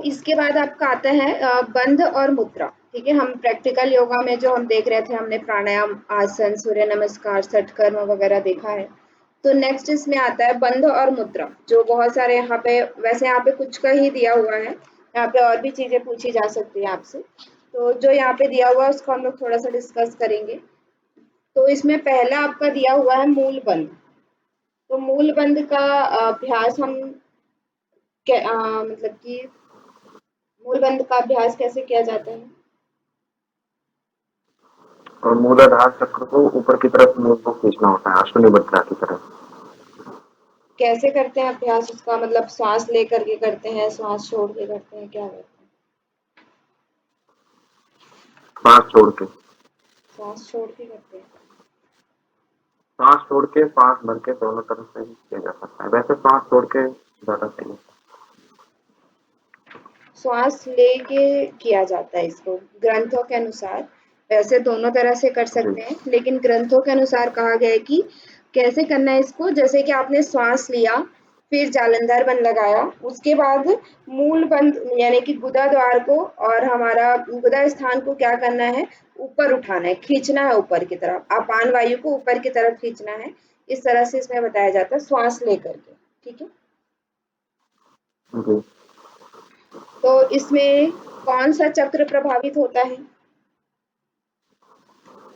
इसके बाद आपका आता है बंध और मुद्रा। ठीक है, हम प्रैक्टिकल योगा में जो हम देख रहे थे, हमने प्राणायाम, आसन, सूर्य नमस्कार, षटकर्म वगैरह देखा है। तो नेक्स्ट इसमें आता है बंध और मुद्रा, जो बहुत सारे यहाँ पे, वैसे यहाँ पे कुछ का ही दिया हुआ है, यहाँ पे और भी चीजें पूछी जा सकती है आपसे। तो जो यहाँ पे दिया हुआ है उसको हम लोग थोड़ा सा डिस्कस करेंगे। तो इसमें पहला आपका दिया हुआ है मूल बंध। तो मूल बंध का अभ्यास हम मतलब कि मूल बंध का अभ्यास कैसे किया जाता है? और मूलाधार चक्र को ऊपर की तरफ मुंह को खींचना होता है, अश्विनी मुद्रा की तरह। कैसे करते हैं अभ्यास उसका? मतलब श्वास लेकर के करते हैं, श्वास छोड़ के करते हैं, क्या करते हैं? सांस छोड़ के। श्वास छोड़ के करते हैं। सांस छोड़ के, सांस भर के, दोनों तरफ से किया जा सकता है। वैसे सांस छोड़ के ज्यादा सही है। श्वास लेके किया जाता है इसको ग्रंथों के अनुसार। वैसे दोनों तरह से कर सकते हैं, लेकिन ग्रंथों के अनुसार कहा गया है कि कैसे करना है इसको। जैसे कि आपने श्वास लिया, फिर जालंधर बंद लगाया, उसके बाद मूल बंद यानी कि गुदा द्वार को और हमारा गुदा स्थान को क्या करना है, ऊपर उठाना है, खींचना है ऊपर की तरफ, अपान वायु को ऊपर की तरफ खींचना है। इस तरह से इसमें बताया जाता है श्वास लेकर के। ठीक है, तो इसमें कौन सा चक्र प्रभावित होता है?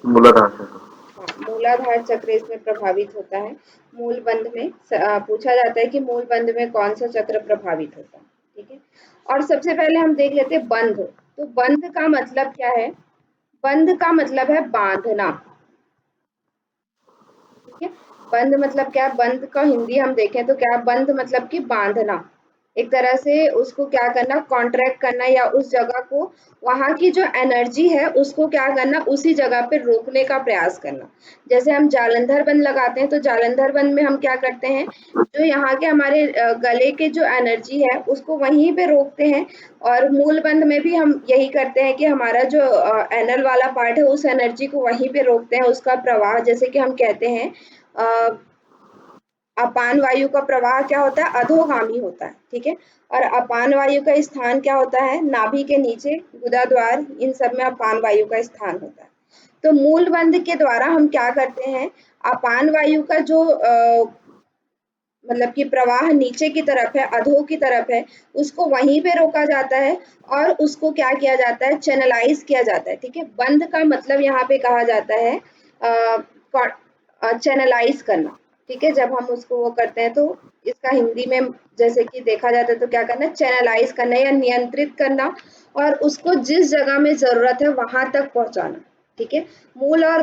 मूलाधार चक्र। हाँ, मूलाधार चक्र इसमें प्रभावित होता है। मूल बंध में पूछा जाता है कि मूल बंध में कौन सा चक्र प्रभावित होता है। ठीक है, और सबसे पहले हम देख लेते हैं बंध। तो बंध का मतलब क्या है? बंध का मतलब है बांधना। ठीक है, बंध मतलब क्या? बंध का हिंदी हम देखें तो क्या? बंध मतलब कि बांधना, एक तरह से उसको क्या करना, कॉन्ट्रैक्ट करना, या उस जगह को, वहां की जो एनर्जी है उसको क्या करना, उसी जगह पे रोकने का प्रयास करना। जैसे हम जालंधर बंद लगाते हैं, तो जालंधर बंद में हम क्या करते हैं, जो यहाँ के हमारे गले के जो एनर्जी है उसको वहीं पे रोकते हैं। और मूल बंद में भी हम यही करते हैं कि हमारा जो एनल वाला पार्ट है उस एनर्जी को वहीं पे रोकते हैं, उसका प्रवाह, जैसे कि हम कहते हैं अपान वायु का प्रवाह क्या होता है, अधोगामी होता है। ठीक है, और अपान वायु का स्थान क्या होता है, नाभि के नीचे, गुदा द्वार, इन सब में अपान वायु का स्थान होता है। तो मूल बंध के द्वारा हम क्या करते हैं, अपान वायु का जो मतलब कि प्रवाह नीचे की तरफ है, अधो की तरफ है, उसको वहीं पे रोका जाता है और उसको क्या किया जाता है, चैनलाइज किया जाता है। ठीक है, बंद का मतलब यहाँ पे कहा जाता है चैनलाइज करना। ठीक है, जब हम उसको वो करते हैं तो इसका हिंदी में जैसे कि देखा जाता है तो क्या करना है, चैनलाइज करना या नियंत्रित करना, और उसको जिस जगह में जरूरत है वहां तक पहुंचाना। ठीक है, मूल और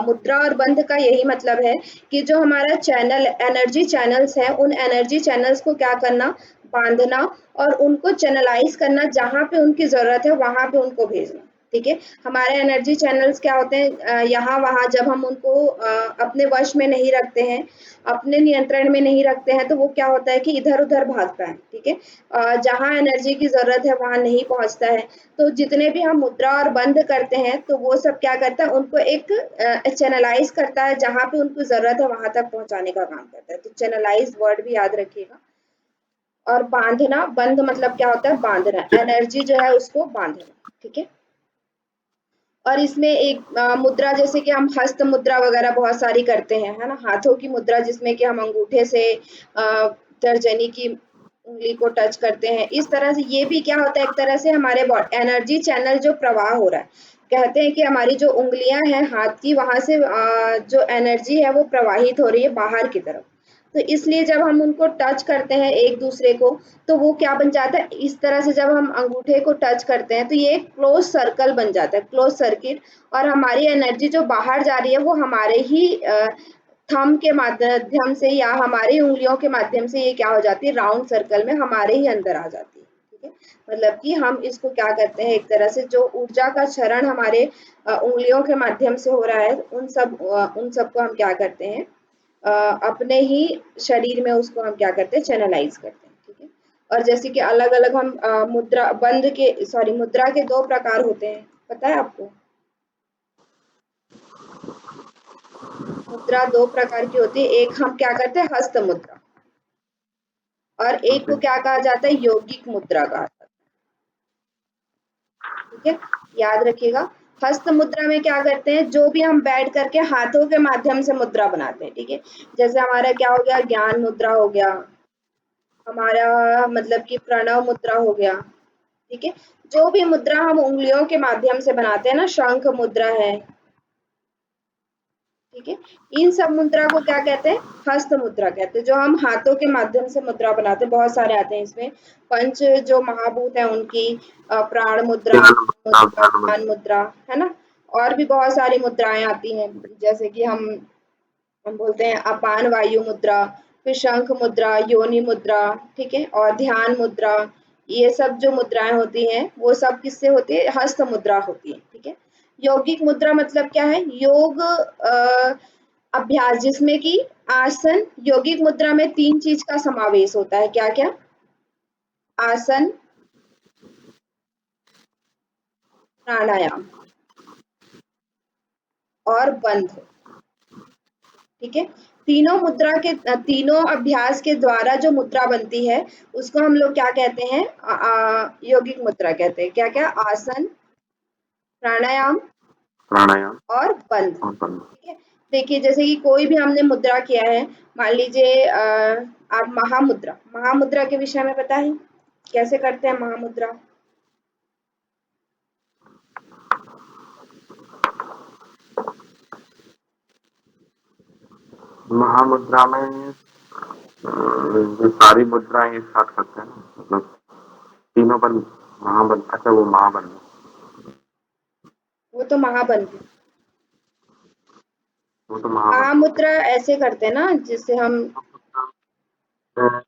मुद्रा और बंध का यही मतलब है कि जो हमारा चैनल, एनर्जी चैनल्स है, उन एनर्जी चैनल्स को क्या करना, बांधना, और उनको चैनलाइज करना, जहां पे उनकी जरूरत है वहां पे उनको भेजना। ठीक है, हमारे एनर्जी चैनल्स क्या होते हैं, यहाँ वहां जब हम उनको अपने वश में नहीं रखते हैं, अपने नियंत्रण में नहीं रखते हैं, तो वो क्या होता है कि इधर उधर भागता है। ठीक है, जहाँ एनर्जी की जरूरत है वहां नहीं पहुंचता है। तो जितने भी हम मुद्रा और बंद करते हैं तो वो सब क्या करता है, उनको एक चैनलाइज करता है, जहां पे उनको जरूरत है वहां तक पहुंचाने का काम करता है। तो चैनलाइज वर्ड भी याद रखिएगा। और बांधना, बंद मतलब क्या होता है, बांधना, एनर्जी जो है उसको बांधना। ठीक है, और इसमें एक मुद्रा, जैसे कि हम हस्त मुद्रा वगैरह बहुत सारी करते हैं, है ना, हाथों की मुद्रा, जिसमें कि हम अंगूठे से तर्जनी की उंगली को टच करते हैं। इस तरह से ये भी क्या होता है, एक तरह से हमारे एनर्जी चैनल जो प्रवाह हो रहा है, कहते हैं कि हमारी जो उंगलियां हैं हाथ की, वहां से जो एनर्जी है वो प्रवाहित हो रही है बाहर की तरफ। तो इसलिए जब हम उनको टच करते हैं एक दूसरे को, तो वो क्या बन जाता है, इस तरह से जब हम अंगूठे को टच करते हैं तो ये एक क्लोज सर्कल बन जाता है, क्लोज सर्किट। और हमारी एनर्जी जो बाहर जा रही है वो हमारे ही थंब के माध्यम से या हमारी उंगलियों के माध्यम से ये क्या हो जाती है, राउंड सर्कल में हमारे ही अंदर आ जाती है। ठीक है, मतलब कि हम इसको क्या करते हैं, एक तरह से जो ऊर्जा का क्षरण हमारे उंगलियों के माध्यम से हो रहा है, उन सब को हम क्या करते हैं, अपने ही शरीर में उसको हम क्या करते हैं, चैनलाइज करते हैं। ठीक है, और जैसे कि अलग अलग हम मुद्रा बंद के सॉरी मुद्रा के दो प्रकार होते हैं, पता है आपको? मुद्रा दो प्रकार की होती है, एक हम क्या करते हैं, हस्त मुद्रा, और एक को क्या कहा जाता है, यौगिक मुद्रा कहा जाता है। ठीक है, याद रखिएगा। हस्त मुद्रा में क्या करते हैं, जो भी हम बैठ करके हाथों के माध्यम से मुद्रा बनाते हैं, ठीक है। जैसे हमारा क्या हो गया, ज्ञान मुद्रा हो गया, हमारा मतलब कि प्रणव मुद्रा हो गया, ठीक है। जो भी मुद्रा हम उंगलियों के माध्यम से बनाते हैं ना, शंख मुद्रा है, ठीक है। इन सब मुद्रा को क्या कहते हैं, हस्त मुद्रा कहते हैं, जो हम हाथों के माध्यम से मुद्रा बनाते हैं। बहुत सारे आते हैं इसमें, पंच जो महाभूत है उनकी, प्राण मुद्रा, ध्यान मुद्रा, मुद्रा, ध्यान ध्यान मुद्रा। मुद्रा, है ना। और भी बहुत सारी मुद्राएं आती हैं, जैसे कि हम बोलते हैं अपान वायु मुद्रा, फिर शंख मुद्रा, योनि मुद्रा, ठीक है, और ध्यान मुद्रा। ये सब जो मुद्राएं होती हैं वो सब किससे होती है, हस्त मुद्रा होती है, ठीक है। यौगिक मुद्रा मतलब क्या है, योग अभ्यास, जिसमें कि आसन, यौगिक मुद्रा में 3 चीज का समावेश होता है, क्या क्या, आसन, प्राणायाम और बंध, ठीक है। तीनों मुद्रा के तीनों अभ्यास के द्वारा जो मुद्रा बनती है उसको हम लोग क्या कहते हैं, यौगिक मुद्रा कहते हैं। क्या क्या, आसन, प्राणायाम प्राणायाम और बंध, और बंद। ठीक है। देखिए जैसे कि कोई भी हमने मुद्रा किया है, मान लीजिए आप महामुद्रा, महामुद्रा के विषय में पता है कैसे करते हैं महामुद्रा। महामुद्रा में ये सारी मुद्राएं एक साथ करते हैं ना, मतलब तीनों बंद, महाबंद, अच्छा वो महाबंद। वो तो महाबंध है। वो तो महाबंद हो महामुद्रा ऐसे करते हैं ना, जिससे हम, गया।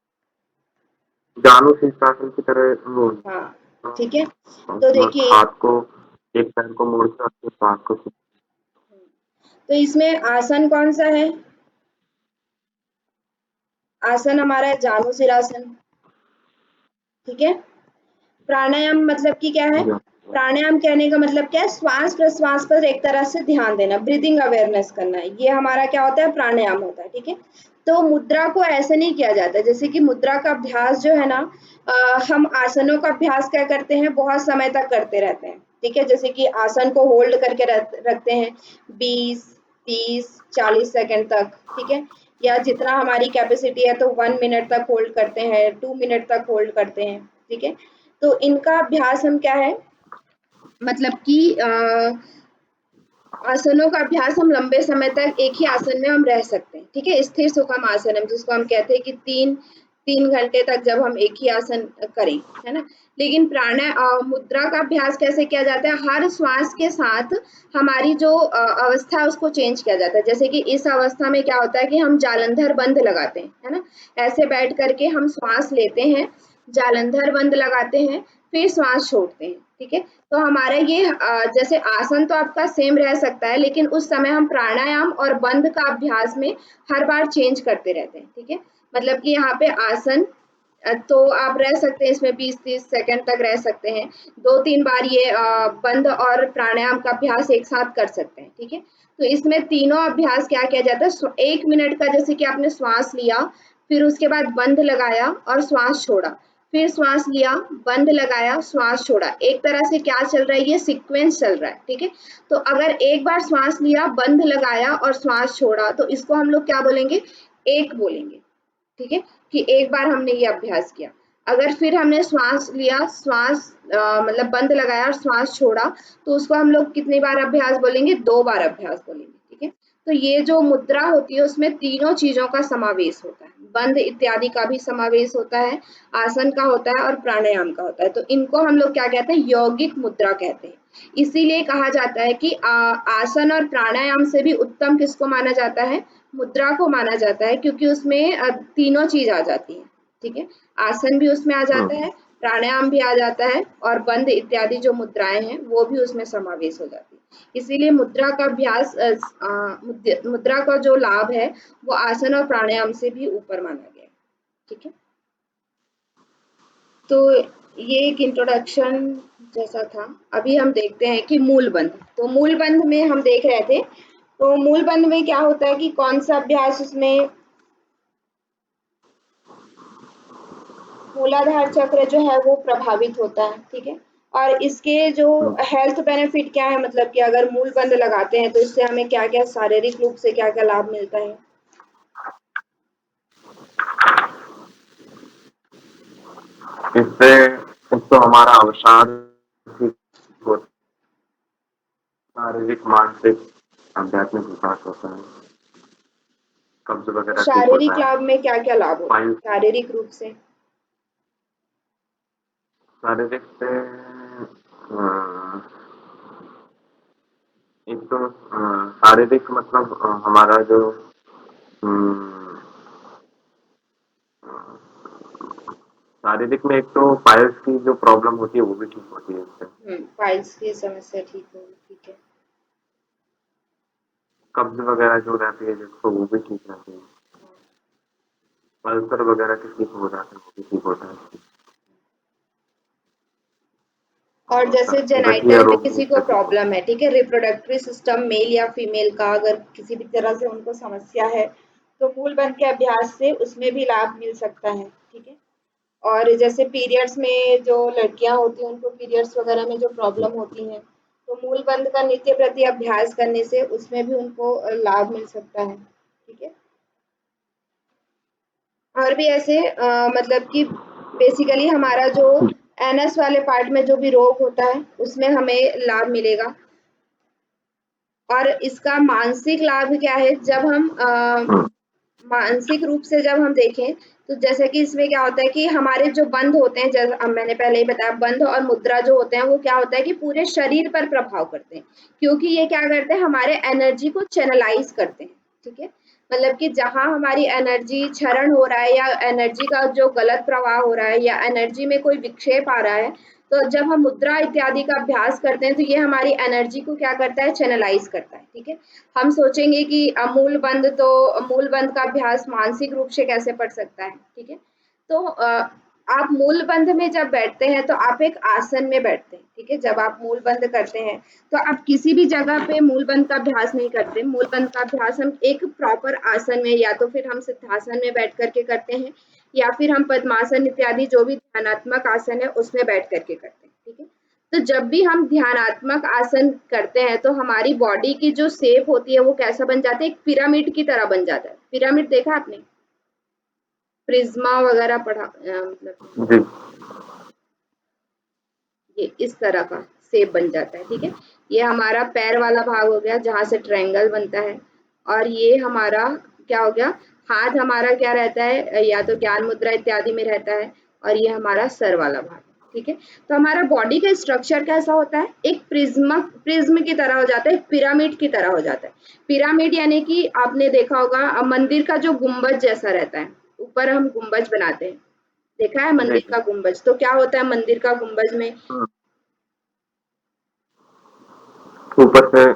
जानु शीर्षासन की तरह वो, हाँ ठीक है। तो उसमें देखिए, हाथ को, एक पैर को मोड़ के और फिर हाथ को तो इसमें आसन कौन सा है, आसन हमारा है जानु सिरासन, ठीक है। प्राणायाम मतलब कि क्या है, सीधा। प्राणायाम कहने का मतलब क्या है, श्वास प्रश्वास पर एक तरह से ध्यान देना, ब्रीदिंग अवेयरनेस करना है, ये हमारा क्या होता है, प्राणायाम होता है, ठीक है। तो मुद्रा को ऐसे नहीं किया जाता, जैसे कि मुद्रा का अभ्यास जो है ना, हम आसनों का अभ्यास क्या करते हैं, बहुत समय तक करते रहते हैं, ठीक है। जैसे कि आसन को होल्ड करके रखते हैं 20, 30, 40 सेकंड तक, ठीक है। या जितना हमारी कैपेसिटी है, तो 1 मिनट तक होल्ड करते हैं, 2 मिनट तक होल्ड करते हैं, ठीक है। तो इनका अभ्यास हम क्या है, मतलब कि आसनों का अभ्यास हम लंबे समय तक एक ही आसन में हम रह सकते हैं, ठीक है। स्थिर सुखम आसनम, जिसको हम कहते हैं कि 3 3 घंटे तक जब हम एक ही आसन करें, है ना। लेकिन मुद्रा का अभ्यास कैसे किया जाता है, हर श्वास के साथ हमारी जो अवस्था है उसको चेंज किया जाता है। जैसे कि इस अवस्था में क्या होता है कि हम जालंधर बंद लगाते हैं, है ना, ऐसे बैठ करके हम श्वास लेते हैं, जालंधर बंद लगाते हैं, फिर श्वास छोड़ते हैं, ठीक है। तो हमारा ये जैसे आसन तो आपका सेम रह सकता है, लेकिन उस समय हम प्राणायाम और बंध का अभ्यास में हर बार चेंज करते रहते हैं, ठीक है। मतलब कि यहाँ पे आसन तो आप रह सकते हैं इसमें 20 30 सेकंड तक रह सकते हैं, 2 3 बार ये बंध और प्राणायाम का अभ्यास एक साथ कर सकते हैं, ठीक है। तो इसमें तीनों अभ्यास क्या किया जाता है, 1 मिनट का, जैसे कि आपने श्वास लिया, फिर उसके बाद बंध लगाया और श्वास छोड़ा, फिर श्वास लिया, बंध लगाया, श्वास छोड़ा, एक तरह से क्या चल रहा है, ये सीक्वेंस चल रहा है, ठीक है। तो अगर एक बार श्वास लिया, बंध लगाया और श्वास छोड़ा, तो इसको हम लोग क्या बोलेंगे, एक बोलेंगे, ठीक है, कि एक बार हमने ये अभ्यास किया। अगर फिर हमने श्वास लिया, श्वास मतलब बंद लगाया और श्वास छोड़ा, तो उसको हम लोग कितनी बार अभ्यास बोलेंगे, 2 बार अभ्यास बोलेंगे, ठीक है। तो ये जो मुद्रा होती है उसमें तीनों चीजों का समावेश होता है, बंद इत्यादि का भी समावेश होता है, आसन का होता है और प्राणायाम का होता है। तो इनको हम लोग क्या कहते हैं, यौगिक मुद्रा कहते हैं। इसीलिए कहा जाता है कि आसन और प्राणायाम से भी उत्तम किसको माना जाता है, मुद्रा को माना जाता है, क्योंकि उसमें तीनों चीज आ जाती है, ठीक है। आसन भी उसमें आ जाता है, प्राणायाम भी आ जाता है, और बंद इत्यादि जो मुद्राएं हैं वो भी उसमें समावेश हो जाती है। इसीलिए मुद्रा का अभ्यास मुद्रा का जो लाभ है वो आसन और प्राणायाम से भी ऊपर माना गया है, ठीक है। तो ये एक इंट्रोडक्शन जैसा था। अभी हम देखते हैं कि मूल बंध, तो मूल बंध में हम देख रहे थे, तो मूल बंध में क्या होता है कि कौन सा अभ्यास उसमें, मूलाधार चक्र जो है वो प्रभावित होता है, ठीक है। और इसके जो हेल्थ बेनिफिट क्या है, मतलब कि अगर मूल बंद लगाते हैं तो इससे हमें क्या-क्या शारीरिक रूप से क्या-क्या लाभ मिलता है? इससे एक तो हमारा अवसाद ठीक होता है, शारीरिक, मानसिक, आध्यात्मिक विकास होता है, कब्ज तो वगैरह ठीक होता शारीरिक है, लाभ में क्या-क्या लाभ होते हैं, पाइल्स। शारीरिक रूप से? शारीरिक से एक तो शारीरिक मतलब हमारा जो अम, शारीरिक में एक तो पाइल्स की जो प्रॉब्लम होती है वो भी ठीक होती है इससे। पाइल्स की समस्या ठीक होगी, ठीक है। कब्ज वगैरह जो रहती है जिसको वो भी ठीक रहती है। अल्सर वगैरह किसी को हो जाता है वो भी ठीक होता है। और जैसे गठिया जेनाइटल में रोग भी किसी को इससे ठीक होता प्रॉब्लम है, ठीक है, रिप्रोडक्टरी सिस्टम मेल या फीमेल का अगर किसी भी तरह से उनको समस्या है, तो मूल बंध के अभ्यास से उसमें भी लाभ मिल सकता है, ठीक है। और जैसे पीरियड्स में जो लड़कियां होती हैं उनको पीरियड्स वगैरह में जो है। प्रॉब्लम होती है, तो मूल बंध का नित्य प्रति अभ्यास करने से उसमें भी उनको लाभ मिल सकता है, ठीक है। और भी ऐसे मतलब कि बेसिकली हमारा जो एनएस वाले पार्ट में जो भी रोग होता है उसमें हमें लाभ मिलेगा। और इसका मानसिक लाभ क्या है, जब हम हम्म, मानसिक रूप से जब हम देखें तो जैसे कि इसमें क्या होता है कि हमारे जो बंध होते हैं, जैसे अब मैंने पहले ही बताया, बंध और मुद्रा जो होते हैं वो क्या होता है कि पूरे शरीर पर प्रभाव करते हैं, क्योंकि ये क्या करते हैं, हमारे एनर्जी को चैनलाइज करते हैं, ठीक है। मतलब कि जहां हमारी एनर्जी क्षरण हो रहा है या एनर्जी का जो गलत प्रवाह हो रहा है या एनर्जी में कोई विक्षेप आ रहा है, तो जब हम मुद्रा इत्यादि का अभ्यास करते हैं तो ये हमारी एनर्जी को क्या करता है, चैनलाइज करता है, ठीक है। हम सोचेंगे कि मूल बंध का अभ्यास मानसिक रूप से कैसे पड़ सकता है, ठीक है। तो आप मूल बंध में जब बैठते हैं तो आप एक आसन में बैठते हैं, ठीक है। जब आप मूल बंध करते हैं तो आप किसी भी जगह पे मूल बंध का अभ्यास नहीं करते, मूल बंध का अभ्यास हम एक प्रॉपर आसन में या तो फिर हम सिद्धासन में बैठ करके करते हैं या फिर हम पद्मासन इत्यादि जो भी ध्यानात्मक आसन है उसमें बैठ करके करते हैं, ठीक है। तो जब भी हम ध्यानात्मक आसन करते हैं तो हमारी बॉडी की जो शेप होती है वो कैसा बन जाता है, एक पिरामिड की तरह बन जाता है। पिरामिड देखा आपने, प्रिज्मा वगैरह पढ़ा मतलब जी। ये इस तरह का शेप बन जाता है, ठीक है। ये हमारा पैर वाला भाग हो गया जहां से ट्रायंगल बनता है। और ये हमारा क्या हो गया, हाथ हमारा क्या रहता है, या तो ज्ञान मुद्रा इत्यादि में रहता है। और ये हमारा सर वाला भाग, ठीक है। तो हमारा बॉडी का स्ट्रक्चर कैसा होता है, एक प्रिज्म की तरह हो जाता है, एक पिरामिड की तरह हो जाता है। पिरामिड यानी कि आपने देखा होगा मंदिर का जो गुंबज जैसा रहता है, ऊपर हम गुंबज बनाते हैं, देखा है जी मंदिर जी। का गुंबज, तो क्या होता है मंदिर का गुंबज में, हम्म, ऊपर से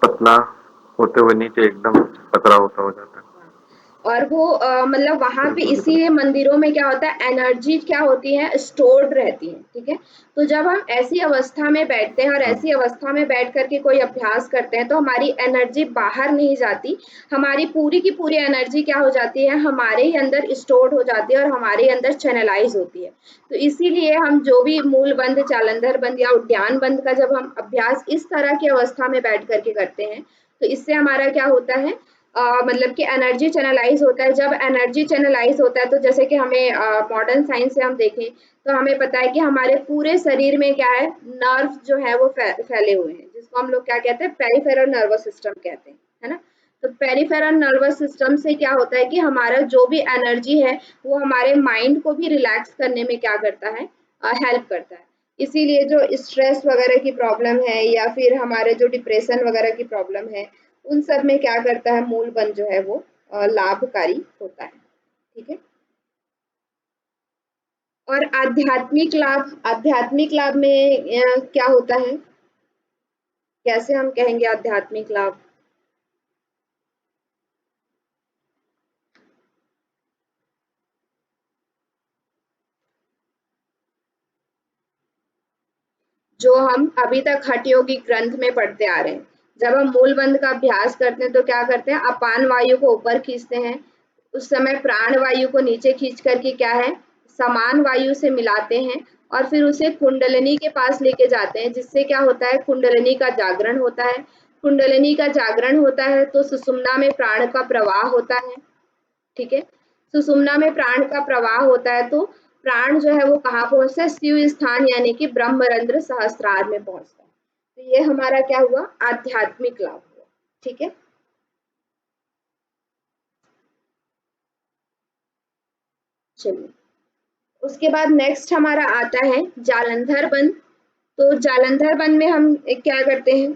पतला होते हुए नीचे एकदम पतला होता हो जाता है। और वो मतलब वहां पे बिल्कुल बिल्कुल। इसीलिए मंदिरों में क्या होता है, एनर्जी क्या होती है, स्टोर्ड रहती है, ठीक है। तो जब हम ऐसी अवस्था में बैठते हैं और हम्म, ऐसी अवस्था में बैठ करके कोई अभ्यास करते हैं तो हमारी एनर्जी बाहर नहीं जाती, हमारी पूरी की पूरी एनर्जी क्या हो जाती है, हमारे ही अंदर स्टोर्ड हो जाती है और हमारे अंदर चैनलाइज होती है। तो इसीलिए हम जो भी मूल बंध, जालंधर बंध या उद्यान बंध का जब हम अभ्यास इस तरह की अवस्था में बैठ करके करते हैं तो इससे हमारा क्या होता है, मतलब कि एनर्जी चैनलाइज होता है। जब एनर्जी चैनलाइज होता है तो जैसे कि हमें मॉडर्न साइंस से हम देखें तो हमें पता है कि हमारे पूरे शरीर में क्या है, नर्व जो है वो फैले हुए हैं, जिसको हम लोग क्या कहते हैं, पेरिफेरल नर्वस सिस्टम कहते हैं, है ना। तो पेरिफेरल नर्वस सिस्टम से क्या होता है कि हमारा जो भी एनर्जी है वो हमारे माइंड को भी रिलैक्स करने में क्या करता है, हेल्प करता है। इसीलिए जो स्ट्रेस वगैरह की प्रॉब्लम है या फिर हमारे जो डिप्रेशन वगैरह की प्रॉब्लम है, उन सब में क्या करता है, मूल बंध जो है वो लाभकारी होता है, ठीक है। और आध्यात्मिक लाभ में क्या होता है, कैसे हम कहेंगे आध्यात्मिक लाभ, जो हम अभी तक हठ योगिक ग्रंथ में पढ़ते आ रहे हैं। जब हम मूल बंध का अभ्यास करते हैं तो क्या करते हैं, अपान वायु को ऊपर खींचते हैं, उस समय प्राण वायु को नीचे खींच करके क्या है, समान वायु से मिलाते हैं और फिर उसे कुंडलिनी के पास लेके जाते हैं, जिससे क्या होता है, कुंडलिनी का जागरण होता है। कुंडलिनी का जागरण होता है तो सुषुम्ना में प्राण का प्रवाह होता है। ठीक है, सुषुम्ना में प्राण का प्रवाह होता है तो प्राण जो है वो कहाँ पहुंचता है, शिव स्थान यानी कि ब्रह्मरंध्र सहस्त्रार में पहुंचता है। तो ये हमारा क्या हुआ, आध्यात्मिक लाभ हुआ। ठीक है, चलिए उसके बाद नेक्स्ट हमारा आता है जालंधर बंद। तो जालंधर बंद में हम क्या करते हैं,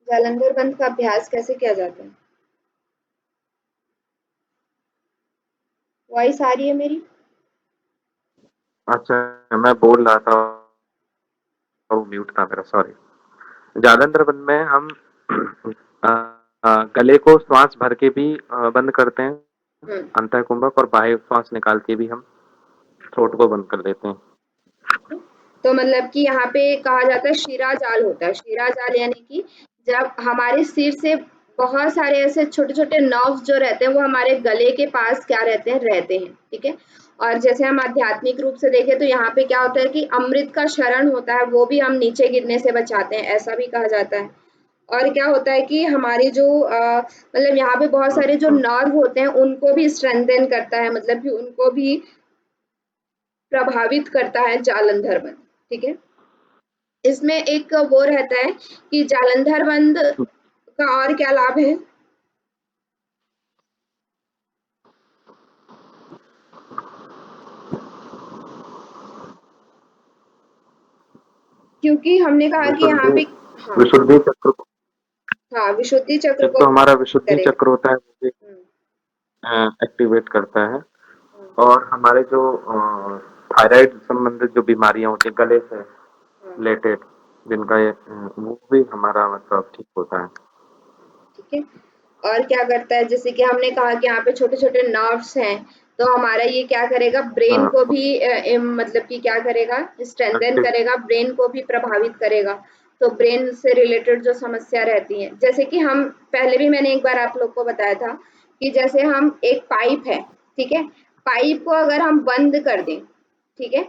जालंधर बंद का अभ्यास कैसे किया जाता है? वॉइस आ रही है मेरी? अच्छा, मैं बोल रहा था और म्यूट था मेरा, सॉरी। जालंधर बंद में हम अ, गले को श्वास भर के भी बंद करते हैं, हम्म, अंतः कुंभक, और बाह्य श्वास निकाल के भी हम थ्रोट को बंद कर देते हैं। तो मतलब कि यहाँ पे कहा जाता है शीरा जाल होता है। शीरा जाल यानी कि जब हमारे सिर से बहुत सारे ऐसे छोटे छोटे नर्व्स जो रहते हैं वो हमारे गले के पास क्या रहते हैं, रहते हैं। ठीक है, और जैसे हम आध्यात्मिक रूप से देखें तो यहाँ पे क्या होता है कि अमृत का शरण होता है, वो भी हम नीचे गिरने से बचाते हैं, ऐसा भी कहा जाता है। और क्या होता है कि हमारी जो मतलब यहाँ पे बहुत सारे जो हम्म, नर्व होते हैं उनको भी स्ट्रेंथन करता है, मतलब कि उनको भी प्रभावित करता है जालंधर बंद। ठीक है, इसमें एक वो रहता है कि जालंधर बंद का और क्या लाभ है, क्योंकि हमने कहा कि यहाँ विशुद्धि पे हाँ, विशुद्धि चक्र को, हाँ विशुद्धि चक्र एक को तो हमारा विशुद्धि करेगा। चक्र होता है, वो भी हम्म, एक्टिवेट करता है। हाँ, और हमारे जो थायराइड संबंधित जो बीमारियां होती है गले से हाँ, रिलेटेड, जिनका ये वो भी हमारा मतलब ठीक होता है। ठीक है, और क्या करता है, जैसे कि हमने कहा कि यहाँ पे छोटे छोटे नर्व्स हैं, तो हमारा ये क्या करेगा, ब्रेन हाँ, को भी मतलब कि क्या करेगा, स्ट्रेंथन एक्टिव। करेगा, ब्रेन को भी प्रभावित करेगा। तो ब्रेन से रिलेटेड जो समस्या रहती है, जैसे कि हम पहले भी मैंने एक बार आप लोग को बताया था कि जैसे हम एक पाइप है, ठीक है, पाइप को अगर हम बंद कर दें, ठीक है,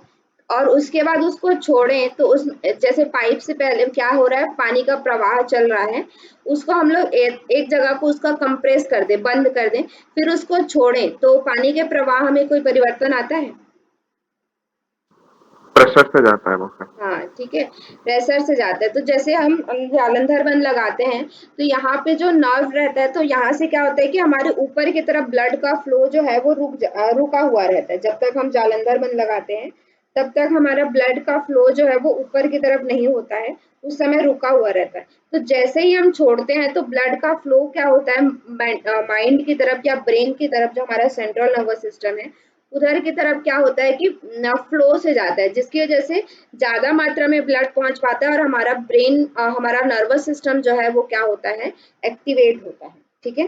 और उसके बाद उसको छोड़ें तो उस जैसे पाइप से पहले क्या हो रहा है, पानी का प्रवाह चल रहा है, उसको हम लोग एक जगह को उसका कंप्रेस कर दें, बंद कर दें, फिर उसको छोड़ें तो पानी के प्रवाह में कोई परिवर्तन आता है? प्रेशर से जाता है वो फिर। हाँ, ठीक है, प्रेशर से जाता है। तो जैसे हम जालंधर बंद लगाते हैं तो यहाँ पे जो नर्व रहता है, तो यहाँ से क्या होता है कि हमारे ऊपर की तरफ ब्लड का फ्लो जो है वो रुका हुआ रहता है। जब तक हम जालंधर बंद लगाते हैं तब तक हमारा ब्लड का फ्लो जो है वो ऊपर की तरफ नहीं होता है, उस समय रुका हुआ रहता है। तो जैसे ही हम छोड़ते हैं तो ब्लड का फ्लो क्या होता है, माइंड की तरफ या ब्रेन की तरफ, जो हमारा सेंट्रल नर्वस सिस्टम है उधर की तरफ क्या होता है कि फ्लो से जाता है, जिसकी वजह से ज्यादा मात्रा में ब्लड पहुंच पाता है और हमारा ब्रेन, हमारा नर्वस सिस्टम जो है वो क्या होता है, एक्टिवेट होता है। ठीक है,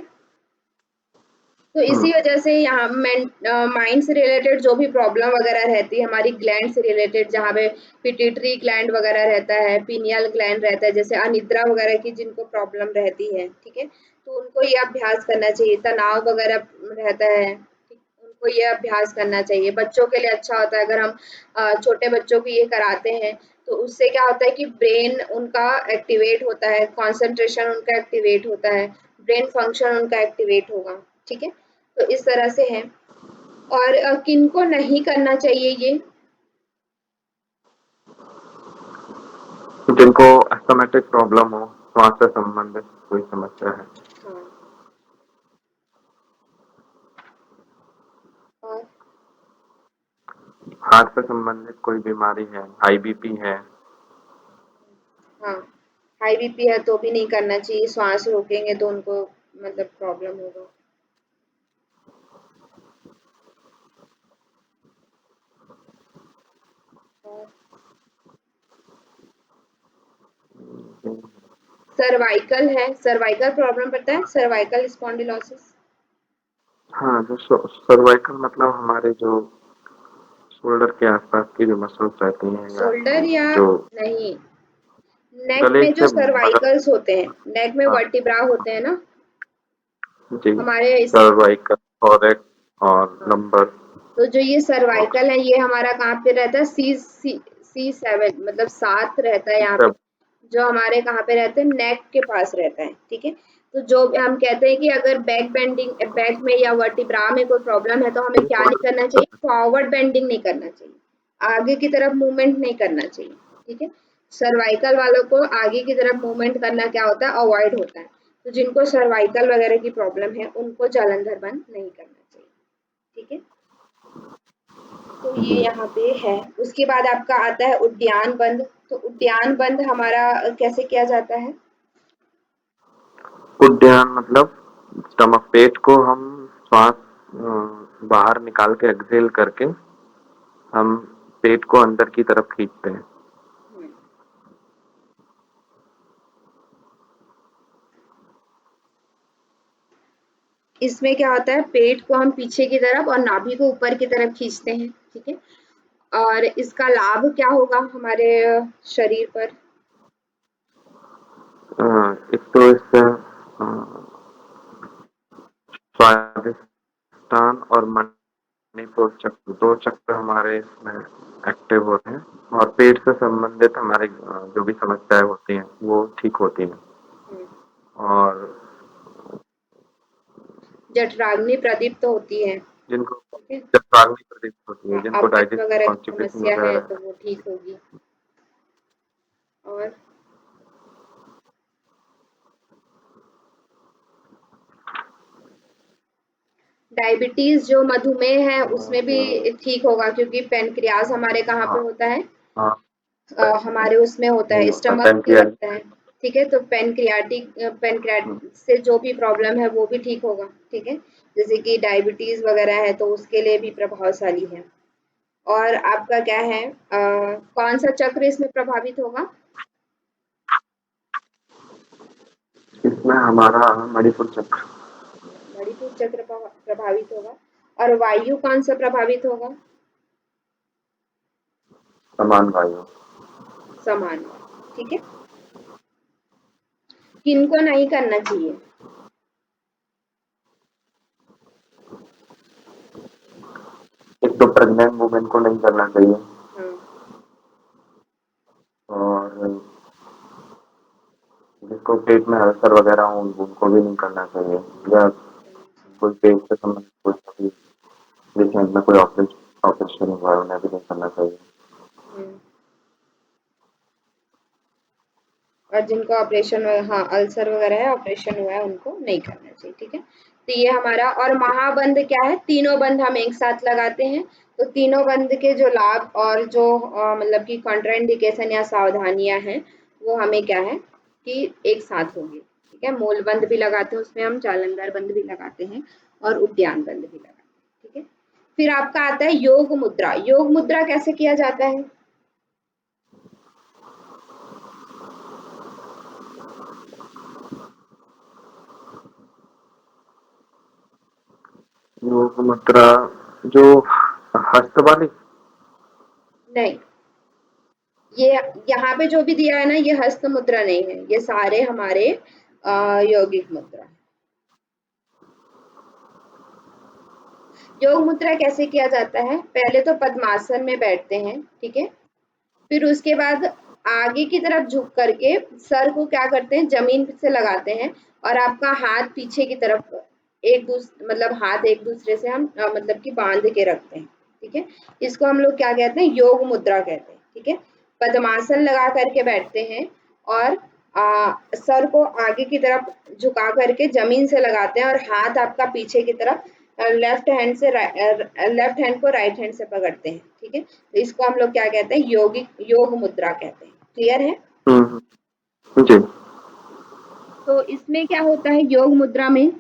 तो हम्म, इसी वजह से यहाँ माइंड से रिलेटेड जो भी प्रॉब्लम वगैरह रहती है, हमारी ग्लैंड से रिलेटेड, जहाँ पे पिट्यूटरी ग्लैंड वगैरह रहता है, पीनियल ग्लैंड रहता है, जैसे अनिद्रा वगैरह की जिनको प्रॉब्लम रहती है, ठीक है, तो उनको ये अभ्यास करना चाहिए। तनाव वगैरह रहता है, ठीक, उनको ये अभ्यास करना चाहिए। बच्चों के लिए अच्छा होता है अगर हम छोटे बच्चों को ये कराते हैं, तो उससे क्या होता है कि ब्रेन उनका एक्टिवेट होता है, कंसंट्रेशन उनका एक्टिवेट होता है, ब्रेन फंक्शन उनका एक्टिवेट होगा। ठीक है, तो इस तरह से है। और किनको नहीं करना चाहिए ये, जिनको अस्थमेटिक प्रॉब्लम हो, श्वास से संबंधित कोई समस्या है, हाँ, और हार्ट से संबंधित कोई बीमारी है, हाई बीपी है। हाँ, हाई बीपी है तो भी नहीं करना चाहिए, श्वास रोकेंगे तो उनको मतलब प्रॉब्लम होगा। और सर्वाइकल है, सर्वाइकल प्रॉब्लम पता है, सर्वाइकल स्पॉन्डिलोसिस, हाँ, जो सर्वाइकल मतलब हमारे जो शोल्डर के आसपास की जो मसल्स रहती हैं, या शोल्डर या जो नहीं, नेक गले में जो से बगल। सर्वाइकल्स होते हैं, नेक में हाँ वर्टिब्रा होते हैं ना जी, हमारे इस, सर्वाइकल, थोरैक्स और हाँ, लंबर। तो जो ये सर्वाइकल है ये हमारा कहाँ पे रहता है, C7 मतलब 7 रहता है यहाँ पे, सब। जो हमारे कहाँ पे रहते हैं, नेक के पास रहता है, ठीक है। तो जो हम कहते हैं कि अगर बैक बेंडिंग, बैक में या वर्टिब्रा में कोई प्रॉब्लम है तो हमें क्या नहीं करना चाहिए, फॉरवर्ड बेंडिंग नहीं करना चाहिए, आगे की तरफ मूवमेंट नहीं करना चाहिए, ठीक है। सर्वाइकल वालों को आगे की तरफ मूवमेंट करना क्या होता है, अवॉइड होता है। तो जिनको सर्वाइकल वगैरह की प्रॉब्लम है उनको जालंधर बंद नहीं करना चाहिए, ठीक है। तो ये जी, यहाँ पे है। उसके बाद आपका आता है उद्यान बंद। तो उद्यान बंद हमारा कैसे किया जाता है, उद्यान मतलब स्टमक, पेट को हम श्वास बाहर निकाल के एक्सहेल करके हम पेट को अंदर की तरफ खींचते हैं। हम्म, इसमें क्या होता है, पेट को हम पीछे की तरफ और नाभि को ऊपर की तरफ खींचते हैं, ठीक है। और इसका लाभ क्या होगा हमारे शरीर पर, एक तो इससे स्वादिष्टान और मणिपुर चक्र, दो चक्र हमारे इसमें एक्टिव होते हैं और पेट से संबंधित हमारे जो भी समस्याएं होती हैं वो ठीक होती हैं। हम्म, और जठराग्नि प्रदीप्त होती है, जिनको ठीक है। जठराग्नि प्रदीप्त होती है, हाँ, जिनको अपच डाइजेशन वगैरह की कॉन्स्टिपेशन समस्या है वगैरह तो है। वो ठीक होगी। और डायबिटीज जो मधुमेह है उसमें भी ठीक होगा, क्योंकि पेनक्रियाज हमारे कहाँ पे हाँ होता है, हाँ, हमारे उसमें होता नहीं है, होता स्टमक में पैंक्रियाज। लगता है, ठीक है। तो पेनक्रियाटिक से जो भी प्रॉब्लम है वो भी ठीक होगा, ठीक है। जैसे कि डायबिटीज वगैरह है तो उसके लिए भी प्रभावशाली है। और आपका क्या है, कौन सा चक्र इसमें प्रभावित होगा, इसमें हमारा मणिपुर चक्र। मणिपुर चक्र प्रभावित होगा। और वायु कौन सा प्रभावित होगा, समान वायु। समान वायु, ठीक है। किनको नहीं करना चाहिए, एक तो प्रेग्नेंट वुमेन को नहीं करना चाहिए, हाँ, और जिसको पेट में अल्सर वगैरह हो उनको भी नहीं करना चाहिए, या नहीं करना चाहिए। कोई पेट से संबंधित कोई भी पेशेंट में कोई ऑपरेशन हुआ है उन्हें भी नहीं करना चाहिए। हम्म, और जिनको ऑपरेशन, हाँ, अल्सर वगैरह है, ऑपरेशन हुआ है, उनको नहीं करना चाहिए, ठीक है। तो ये हमारा, और महाबंध क्या है, तीनों बंध हम एक साथ लगाते हैं। तो तीनों बंध के जो लाभ और जो मतलब कि कॉन्ट्राइंडिकेशन या सावधानियां हैं वो हमें क्या है कि एक साथ होंगी, ठीक है। मूल बंध भी लगाते हैं उसमें हम, जालंधर बंध भी लगाते हैं और उद्यान बंध भी लगाते हैं, ठीक है। फिर आपका आता है योग मुद्रा। योग मुद्रा कैसे किया जाता है, योग मुद्रा जो हस्त वाली। नहीं, ये यहाँ पे जो भी दिया है ना ये हस्त मुद्रा नहीं है, ये सारे हमारे यौगिक मुद्रा है। योग मुद्रा कैसे किया जाता है, पहले तो पद्मासन में बैठते हैं, ठीक है। फिर उसके बाद आगे की तरफ झुक करके सर को क्या करते हैं, जमीन से लगाते हैं, और आपका हाथ पीछे की तरफ, एक दूसरे मतलब हाथ एक दूसरे से हम मतलब कि बांध के रखते हैं, ठीक है। इसको हम लोग क्या कहते हैं, योग मुद्रा कहते हैं, ठीक है। पद्मासन लगा करके बैठते हैं और सर को आगे की तरफ झुका करके जमीन से लगाते हैं और हाथ आपका पीछे की तरफ, लेफ्ट हैंड को राइट हैंड से पकड़ते हैं, ठीक है। तो इसको हम लोग क्या कहते हैं, योगिक योग मुद्रा कहते हैं, क्लियर है। जी। तो इसमें क्या होता है योग मुद्रा में,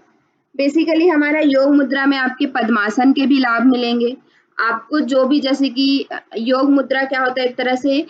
बेसिकली हमारा योग मुद्रा में आपके पद्मासन के भी लाभ मिलेंगे आपको, जो भी जैसे कि योग मुद्रा क्या होता है, एक तरह से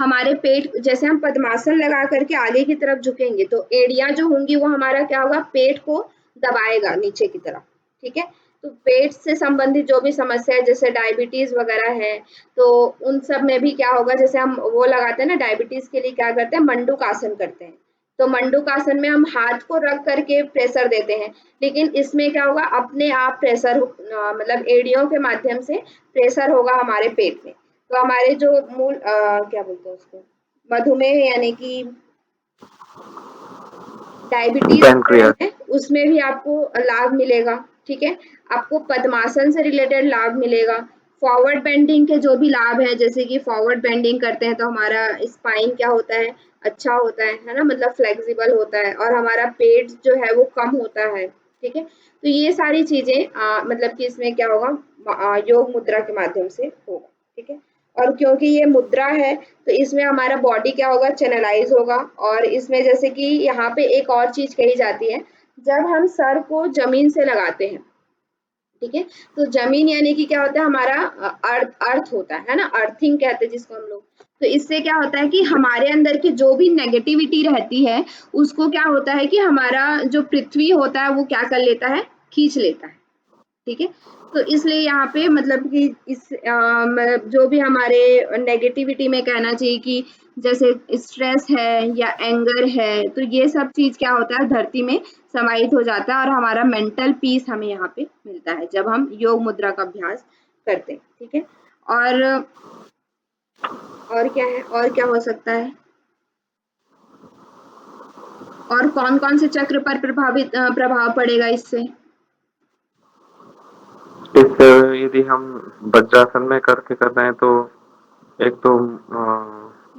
हमारे पेट, जैसे हम पद्मासन लगा करके आगे की तरफ झुकेंगे तो एड़ियां जो होंगी वो हमारा क्या होगा, पेट को दबाएगा नीचे की तरफ, ठीक है। तो पेट से संबंधित जो भी समस्या है जैसे डायबिटीज वगैरह है, तो उन सब में भी क्या होगा, जैसे हम वो लगाते हैं ना डायबिटीज के लिए, क्या करते हैं मंडूक आसन करते हैं। तो मंडूक आसन में हम हाथ को रख करके प्रेशर देते हैं, लेकिन इसमें क्या होगा, अपने आप प्रेशर मतलब एड़ियों के माध्यम से प्रेशर होगा हमारे पेट में। तो हमारे जो मूल क्या बोलते हैं उसको, मधुमेह यानी कि डायबिटीज वगैरह पैनक्रियास। है, उसमें भी आपको लाभ मिलेगा। ठीक है, आपको पद्मासन से रिलेटेड लाभ मिलेगा। फॉरवर्ड बेंडिंग के जो भी लाभ है, जैसे कि फॉरवर्ड बेंडिंग करते हैं तो हमारा स्पाइन क्या होता है, अच्छा होता है ना, मतलब फ्लेक्सिबल होता है, और हमारा पेट जो है वो कम होता है। ठीक है, तो ये सारी चीजें मतलब कि इसमें क्या होगा, योग मुद्रा के माध्यम से होगा। ठीक है, और क्योंकि ये मुद्रा है तो इसमें हमारा बॉडी क्या होगा, चैनलाइज होगा। और इसमें जैसे कि यहाँ पे एक और चीज कही जाती है, जब हम सर को जमीन से लगाते हैं, ठीक है, तो जमीन यानी कि क्या होता है, हमारा अर्थ अर्थ होता है ना, अर्थिंग कहते हैं जिसको हम लोग। तो इससे क्या होता है कि हमारे अंदर की जो भी नेगेटिविटी रहती है, उसको क्या होता है कि हमारा जो पृथ्वी होता है वो क्या कर लेता है, खींच लेता है। ठीक है, तो इसलिए यहाँ पे मतलब कि इस मतलब जो भी हमारे नेगेटिविटी में कहना चाहिए कि जैसे स्ट्रेस है या एंगर है, तो ये सब चीज क्या होता है, धरती में समाहित हो जाता है, और हमारा मेंटल पीस हमें यहाँ पे मिलता है जब हम योग मुद्रा का अभ्यास करते हैं। ठीक है, और क्या है, और क्या हो सकता है, और कौन कौन से चक्र पर प्रभाव पड़ेगा इससे? इस यदि हम वज्रासन में करके कर रहे हैं तो एक तो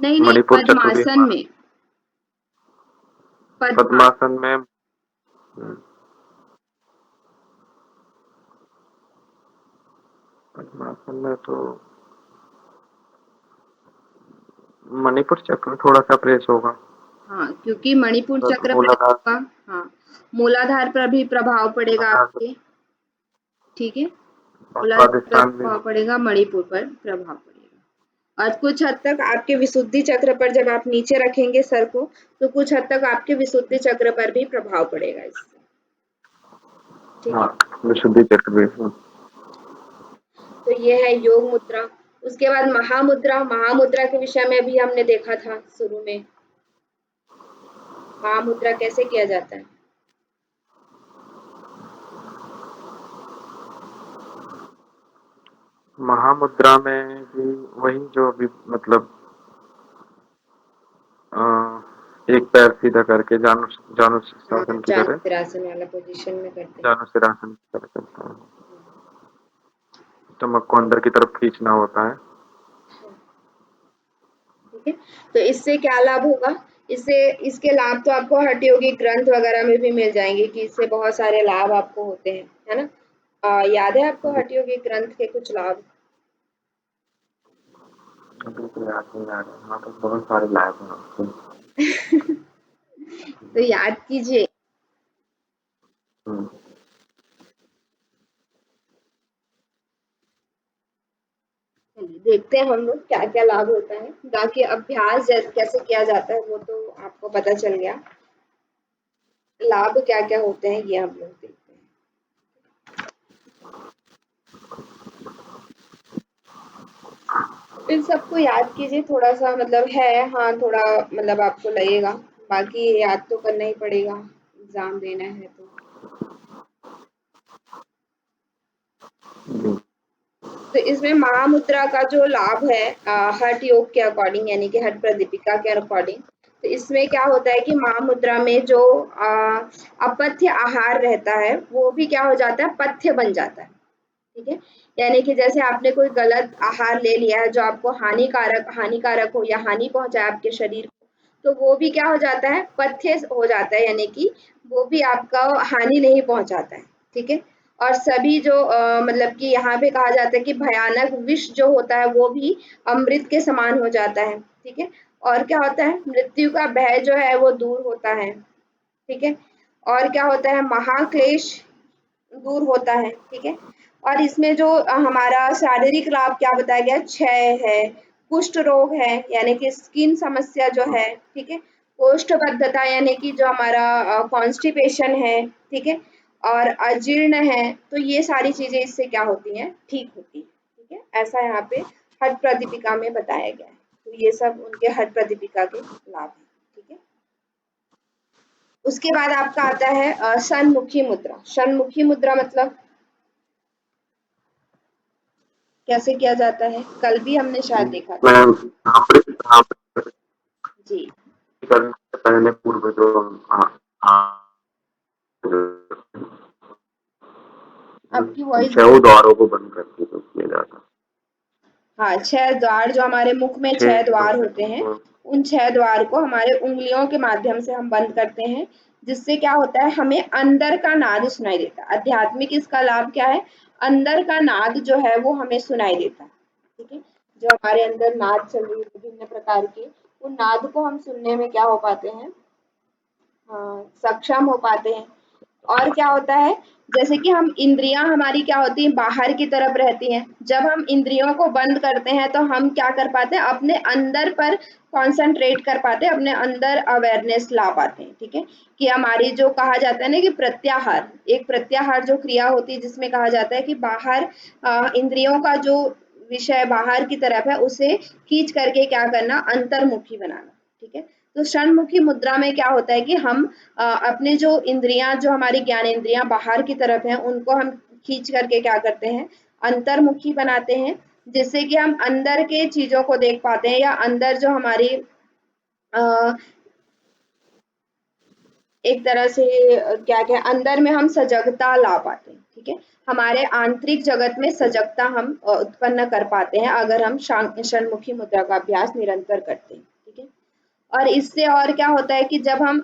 नहीं नहीं, मणिपुर चक्र भी पद्मासन हमारा, में, पद्मासन। पद्मासन में पद्मासन में तो मणिपुर चक्र थोड़ा सा प्रेस होगा। हाँ, क्योंकि मणिपुर तो चक्र पे मूलाधार, होगा। हाँ, मूलाधार पर भी प्रभाव पड़ेगा मूलाधार आपके। ठीक है, और मूलाधार पर स्वादिष्टान भी। प्रभाव पड़ेगा, मणिपुर पर प्रभाव पड़ेगा। और कुछ हद तक आपके विशुद्धि चक्र पर, जब आप नीचे रखेंगे सर को, तो कुछ हद तक आपके विशुद्धि चक्र पर भी प्रभाव पड़ेगा इससे। ठीक हाँ, है, विशुद्धि चक्र भी। तो ये है योग मुद्रा। उसके बाद महामुद्रा, महामुद्रा के विषय में भी हमने देखा था शुरू में, महामुद्रा कैसे किया जाता है। महामुद्रा में भी वही जो अभी मतलब अ, एक पैर सीधा करके हाँ, जानुशासन की तरह, जानुसिरासन वाला पोजीशन में करते हैं। जानुसिरासन की तरह करता है। स्टमक को अंदर की तरफ खींचना होता है। ठीक है, तो इससे क्या लाभ होगा, इससे इसके लाभ तो आपको हठ योगी ग्रंथ वगैरह में भी मिल जाएंगे कि इससे बहुत सारे लाभ आपको होते हैं, है ना। याद है आपको हठ योगी ग्रंथ के कुछ लाभ? अभी तो याद नहीं आ रहा, वहाँ पर बहुत सारे लायक हैं उसके। तो याद कीजिए। हम्म। चलिए देखते हैं हम लोग क्या क्या लाभ होता है, बाकी अभ्यास कैसे किया जाता है वो तो आपको पता चल गया। लाभ क्या क्या होते हैं ये हम लोग देखते हैं। इन सबको याद कीजिए, थोड़ा सा मतलब है, हाँ थोड़ा मतलब आपको लगेगा, बाकी याद तो करना ही पड़ेगा, एग्जाम देना है तो। तो इसमें महामुद्रा का जो लाभ है हठ योग के अकॉर्डिंग, यानी कि हठ प्रदीपिका के अकॉर्डिंग, तो इसमें क्या होता है कि महामुद्रा में जो अपथ्य आहार रहता है वो भी क्या हो जाता है, पथ्य बन जाता है। ठीक है, यानी कि जैसे आपने कोई गलत आहार ले लिया है जो आपको हानिकारक हानिकारक हो या हानि पहुंचाए आपके शरीर को, तो वो भी क्या हो जाता है, पथ्य हो जाता है, यानी कि वो भी आपका हानि नहीं पहुंचाता है। ठीक है, और सभी जो मतलब कि यहाँ पे कहा जाता है कि भयानक विष जो होता है वो भी अमृत के समान हो जाता है। ठीक है, और क्या होता है, मृत्यु का भय जो है वो दूर होता है। ठीक है, और क्या होता है, महाक्लेश दूर होता है। ठीक है, और इसमें जो हमारा शारीरिक लाभ क्या बताया गया, क्षय है, कुष्ठ रोग है यानी कि स्किन समस्या जो है, ठीक है, कोष्ठबद्धता यानी कि जो हमारा कॉन्स्टिपेशन है, ठीक है, और अजीर्ण है, तो ये सारी चीजें इससे क्या होती हैं, ठीक होती है। ठीक है, ऐसा यहाँ पे हठ प्रदीपिका में बताया गया है। तो ये सब उनके हठ प्रदीपिका के लाभ हैं। ठीक है, उसके बाद आपका आता है सन्मुखी मुद्रा। सन्मुखी मुद्रा मतलब कैसे किया जाता है, कल भी हमने शायद देखा था। मैम यहाँ पे जी, करने से पहले पूर्व जो आपकी वॉइस छह द्वारों को बंद करके तो किया जाता। हाँ, 6 द्वार जो हमारे मुख में 6 छह द्वार होते हैं, उन 6 द्वार को हमारे उँगलियों के माध्यम से हम बंद करते हैं, जिससे क्या होता है, हमें अंदर का नाद सुनाई देता है। आध्यात्मिक इसका लाभ क्या है, अंदर का नाद जो है वो हमें सुनाई देता है। ठीक है, जो हमारे अंदर नाद चल रही है विभिन्न प्रकार की, उन नाद को हम सुनने में क्या हो पाते हैं, सक्षम हो पाते हैं। और क्या होता है, जैसे कि हम इंद्रियां हमारी क्या होती हैं, बाहर की तरफ रहती हैं। जब हम इंद्रियों को बंद करते हैं तो हम क्या कर पाते हैं, अपने अंदर पर कंसंट्रेट कर पाते हैं, अपने अंदर अवेयरनेस ला पाते हैं। ठीक है, कि हमारी जो कहा जाता है ना कि प्रत्याहार, एक प्रत्याहार जो क्रिया होती है जिसमें कहा जाता है कि बाहर इंद्रियों का जो विषय बाहर की तरफ है उसे खींच करके क्या करना, अंतर्मुखी बनाना। ठीक है, तो षणमुखी मुद्रा में क्या होता है कि हम अपने जो इंद्रियां, जो हमारी ज्ञान इंद्रियां बाहर की तरफ हैं, उनको हम खींच करके क्या करते हैं, अंतर्मुखी बनाते हैं, जिससे कि हम अंदर के चीजों को देख पाते हैं, या अंदर जो हमारी अ, एक तरह से क्या क्या अंदर में हम सजगता ला पाते हैं। ठीक है, हमारे आंतरिक जगत में सजगता हम उत्पन्न कर पाते हैं अगर हम षणमुखी मुद्रा का अभ्यास निरंतर करते हैं। ठीक है, और इससे और क्या होता है कि जब हम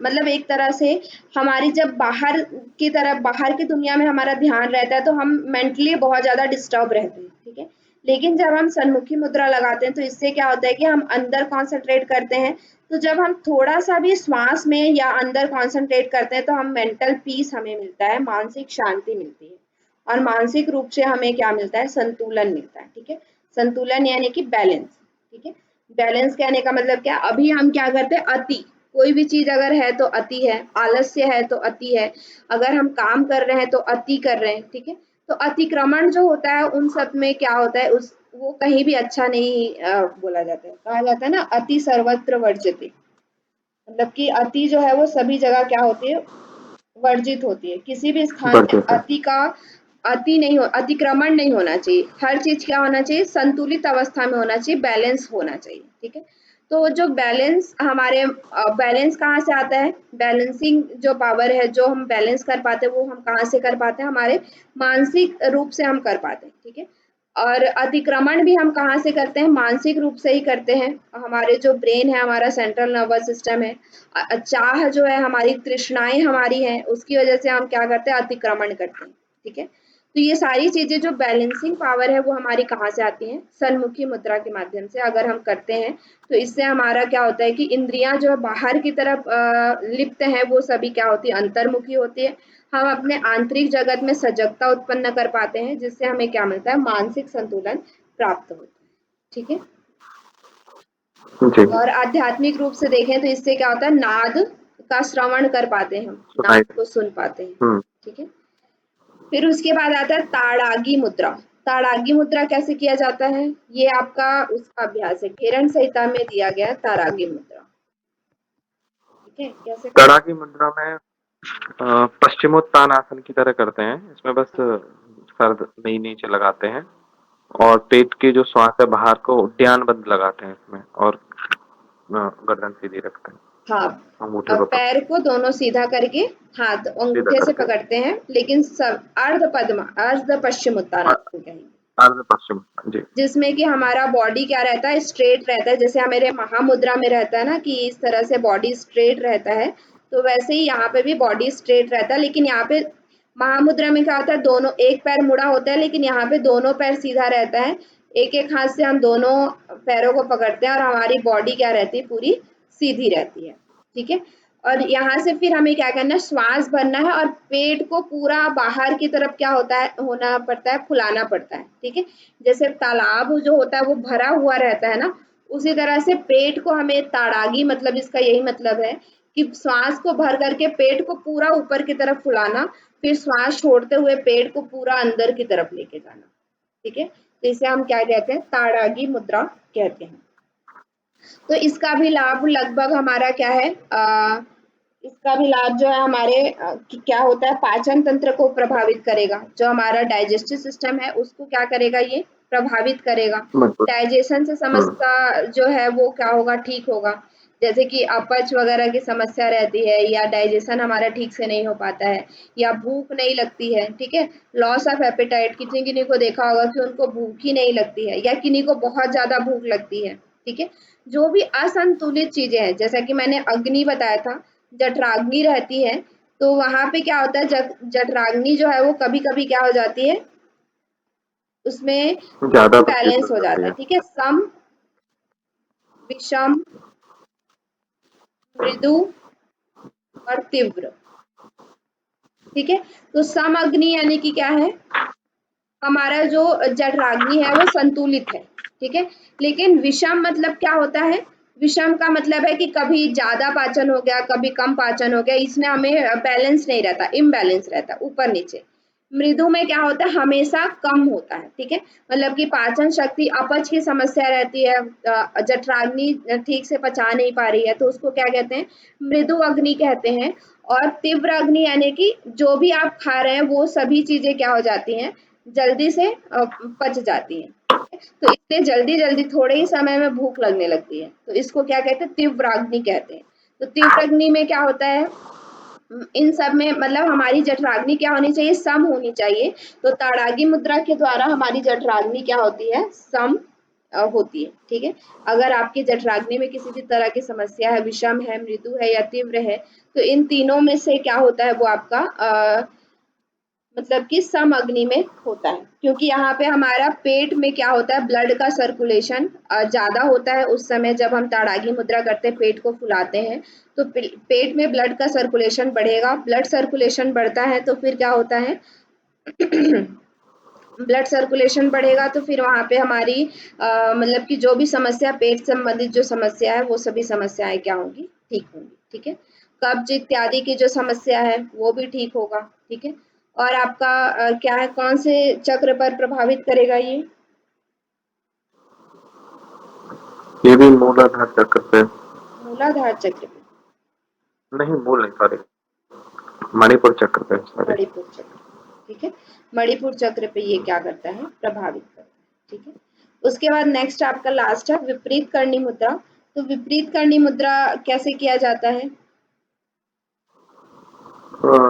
मतलब एक तरह से हमारी जब बाहर की तरफ, बाहर की दुनिया में हमारा ध्यान रहता है तो हम मेंटली बहुत ज़्यादा डिस्टर्ब रहते हैं। ठीक है, लेकिन जब हम सन्मुखी मुद्रा लगाते हैं तो इससे क्या होता है कि हम अंदर कॉन्सेंट्रेट करते हैं। तो जब हम थोड़ा सा भी श्वास में या अंदर कॉन्सेंट्रेट करते हैं तो हम मेंटल पीस हमें मिलता है, मानसिक शांति मिलती है, और मानसिक रूप से हमें क्या मिलता है, संतुलन मिलता है। ठीक है, संतुलन यानी कि बैलेंस। ठीक है, बैलेंस कहने का मतलब क्या, अभी हम क्या करते हैं, अति, कोई भी चीज अगर है तो अति है, आलस्य है तो अति है, अगर हम काम कर रहे हैं तो अति कर रहे हैं। ठीक है, तो अतिक्रमण जो होता है उन सब में क्या होता है, उस वो कहीं भी अच्छा नहीं बोला जाता है। कहा जाता है ना, अति सर्वत्र वर्जते, मतलब कि अति जो है वो सभी जगह क्या होती है, वर्जित होती है। किसी भी स्थान पे बढ़ते थे। अति का अति नहीं हो, अतिक्रमण नहीं होना चाहिए। हर चीज क्या होना चाहिए, संतुलित अवस्था में होना चाहिए, बैलेंस होना चाहिए। ठीक है, तो जो बैलेंस हमारे बैलेंस कहाँ से आता है, बैलेंसिंग जो पावर है, जो हम बैलेंस कर पाते हैं वो हम कहाँ से कर पाते हैं, हमारे मानसिक रूप से हम कर पाते हैं। ठीक है, और अतिक्रमण भी हम कहाँ से करते हैं, मानसिक रूप से ही करते हैं। हमारे जो ब्रेन है, हमारा सेंट्रल नर्वस सिस्टम है, चाह जो है, हमारी तृष्णाएं हमारी हैं, उसकी वजह से हम क्या करते हैं, अतिक्रमण करते हैं। ठीक है, तो ये सारी चीजें जो बैलेंसिंग पावर है वो हमारी कहाँ से आती हैं, सन्मुखी मुद्रा के माध्यम से अगर हम करते हैं तो इससे हमारा क्या होता है कि इंद्रियां जो बाहर की तरफ लिप्त है वो सभी क्या होती है, अंतर्मुखी होती है। हम अपने आंतरिक जगत में सजगता उत्पन्न कर पाते हैं, जिससे हमें क्या मिलता है, मानसिक संतुलन प्राप्त होता है। ठीक है, जी, और आध्यात्मिक रूप से देखें तो इससे क्या होता है, नाद का श्रवण कर पाते हैं, हम नाद सुनाई को सुन पाते हैं। हुँ, ठीक है, फिर उसके बाद आता है ताड़ागी मुद्रा। ताड़ागी मुद्रा कैसे किया जाता है, ये आपका उसका अभ्यास है, घेरन संहिता में दिया गया ताड़ागी मुद्रा। ठीक है, कैसे करते कड़ा हैं, की मुद्रा में पश्चिमोत्तानासन की तरह करते हैं। इसमें बस सर नीचे लगाते हैं और पेट की जो श्वास है बाहर को उद्यान बंद लगाते हैं इसमें, और गर्दन सीधी रखते हैं, हाँ, अंगूठे को पैर को दोनों सीधा करके हाथ सीधा अंगूठे से करके पकड़ते हैं, लेकिन सब अर्ध पद्म, अर्ध पश्चिम अ, उत्तानासन कहेंगे, अर्ध पश्चिम जी, जिसमें कि हमारा बॉडी क्या रहता है, स्ट्रेट रहता है। जैसे हमारे महामुद्रा में रहता है ना कि इस तरह से बॉडी स्ट्रेट रहता है, तो वैसे ही यहाँ पे भी बॉडी स्ट्रेट रहता है। लेकिन यहाँ पे महामुद्रा में क्या होता है, दोनों, एक पैर मुड़ा होता है, लेकिन यहाँ पे दोनों पैर सीधा रहता है। एक एक हाथ से हम दोनों पैरों को पकड़ते हैं और हमारी बॉडी क्या रहती है, पूरी सीधी रहती है। ठीक है, और यहाँ से फिर हमें क्या करना है, श्वास भरना है और पेट को पूरा बाहर की तरफ क्या होता है, होना पड़ता है, फुलाना पड़ता है। ठीक है, जैसे तालाब जो होता है वो भरा हुआ रहता है ना, उसी तरह से पेट को हमें ताड़ागी, मतलब इसका यही मतलब है कि श्वास को भर करके पेट को पूरा ऊपर की तरफ फुलाना, फिर श्वास छोड़ते हुए पेट को पूरा अंदर की तरफ लेके जाना। ठीक है, तो इसे हम क्या कहते हैं, ताड़ागी मुद्रा कहते हैं। तो इसका भी लाभ लगभग हमारा क्या है, इसका भी लाभ जो है हमारे क्या होता है, पाचन तंत्र को प्रभावित करेगा। जो हमारा डाइजेस्टिव सिस्टम है उसको क्या करेगा, ये प्रभावित करेगा। बिल्कुल। डाइजेशन से समस्या जो है वो क्या होगा, ठीक होगा। जैसे कि अपच वगैरह की समस्या रहती है, या डाइजेशन हमारा ठीक से नहीं हो पाता है, या भूख नहीं लगती है। ठीक है, लॉस ऑफ एपेटाइट, किन्हीं किन्हीं को देखा होगा कि उनको भूख ही नहीं लगती है, या किन्हीं को बहुत ज्यादा भूख लगती है। ठीक है, जो भी असंतुलित चीजें हैं, जैसा कि मैंने अग्नि बताया था, जठराग्नि रहती है, तो वहां पे क्या होता है, जठराग्नि जो है वो कभी कभी क्या हो जाती है, उसमें ज्यादा प्रतीत हो इम्बैलेंस हो जाती जाता है। है। ठीक है, सम, विषम, मृदु और तीव्र। ठीक है, तो सम अग्नि यानी कि क्या है, हमारा जो जठराग्नि है वो संतुलित है। ठीक है, लेकिन विषम मतलब क्या होता है, विषम का मतलब है कि कभी ज्यादा पाचन हो गया, कभी कम पाचन हो गया, इसमें हमें बैलेंस नहीं रहता, इम्बैलेंस रहता, ऊपर नीचे। मृदु में क्या होता है, हमेशा कम होता है। ठीक है, मतलब कि पाचन शक्ति, अपच की समस्या रहती है, जठराग्नि ठीक से पचा नहीं पा रही है, तो उसको क्या कहते हैं, मृदु अग्नि कहते हैं। और तीव्र अग्नि यानी कि जो भी आप खा रहे हैं वो सभी चीजें क्या हो जाती हैं, जल्दी से पच जाती हैं। तो इसलिए जल्दी जल्दी थोड़े ही समय में भूख लगने लगती है, तो इसको क्या कहते हैं, तीव्राग्नि कहते हैं। तो तीव्राग्नि में क्या होता है, इन सब में मतलब हमारी जठराग्नि क्या होनी चाहिए, सम होनी चाहिए। तो ताड़ागी मुद्रा के द्वारा हमारी जठराग्नि क्या होती है, सम होती है। ठीक है, अगर आपकी जठराग्नि में किसी भी तरह की समस्या है, विषम है, मृदु है या तीव्र है, तो इन तीनों में से क्या होता है, वो आपका मतलब कि सम अग्नि में होता है। क्योंकि यहाँ पे हमारा पेट में क्या होता है, ब्लड का सर्कुलेशन ज्यादा होता है। उस समय जब हम ताड़ागी मुद्रा करते हैं, पेट को फुलाते हैं, तो पेट में ब्लड का सर्कुलेशन बढ़ेगा। ब्लड सर्कुलेशन बढ़ता है तो फिर क्या होता है, ब्लड सर्कुलेशन बढ़ेगा तो फिर वहां पे हमारी मतलब कि जो भी समस्या, पेट संबंधित जो समस्या है, वो सभी समस्याएं क्या होंगी, ठीक होंगी। ठीक है, कब्ज इत्यादि की जो समस्या है वो भी ठीक होगा। ठीक है, और आपका क्या है, कौन से चक्र पर प्रभावित करेगा ये, ये भी मूलाधार चक्र पे। मूलाधार चक्र पे, नहीं, मूल नहीं, सॉरी, मणिपुर चक्र पे, सॉरी। मणिपुर चक्र। ठीक है, मणिपुर चक्र पे ये क्या करता है, प्रभावित करता है। ठीक है, उसके बाद नेक्स्ट आपका लास्ट है विपरीत करनी मुद्रा। तो विपरीत करनी मुद्रा कैसे किया जाता है,